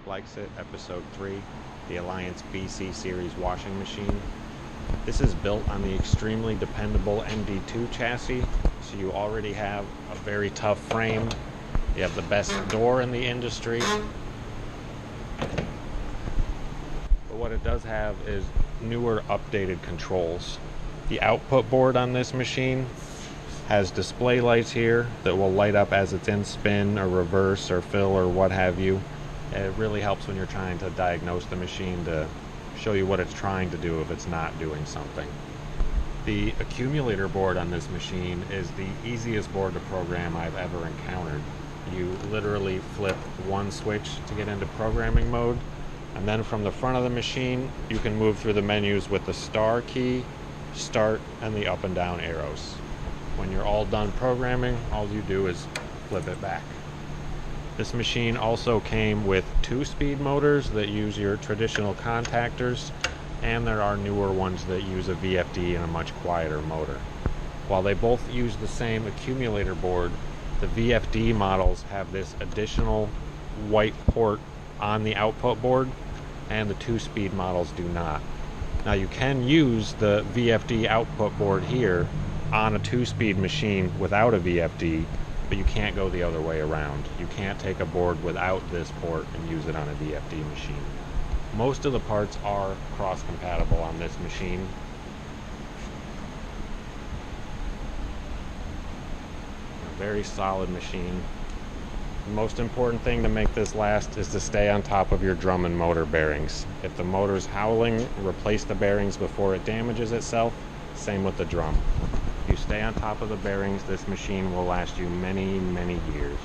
Mike Likes It, episode 3, the Alliance BC series washing machine. This is built on the extremely dependable MD2 chassis, so you already have a very tough frame. You have the best door in the industry. But what it does have is newer updated controls. The output board on this machine has display lights here that will light up as it's in spin or reverse or fill or what have you. It really helps when you're trying to diagnose the machine to show you what it's trying to do if it's not doing something. The accumulator board on this machine is the easiest board to program I've ever encountered. You literally flip one switch to get into programming mode, and then from the front of the machine you can move through the menus with the star key, start, and the up and down arrows. When you're all done programming, all you do is flip it back. This machine also came with 2-speed motors that use your traditional contactors, and there are newer ones that use a VFD and a much quieter motor. While they both use the same accumulator board, the VFD models have this additional white port on the output board, and the 2-speed models do not. Now you can use the VFD output board here on a 2-speed machine without a VFD, but you can't go the other way around. You can't take a board without this port and use it on a VFD machine. Most of the parts are cross-compatible on this machine. A very solid machine. The most important thing to make this last is to stay on top of your drum and motor bearings. If the motor's howling, replace the bearings before it damages itself. Same with the drum. If you stay on top of the bearings, this machine will last you many, many years.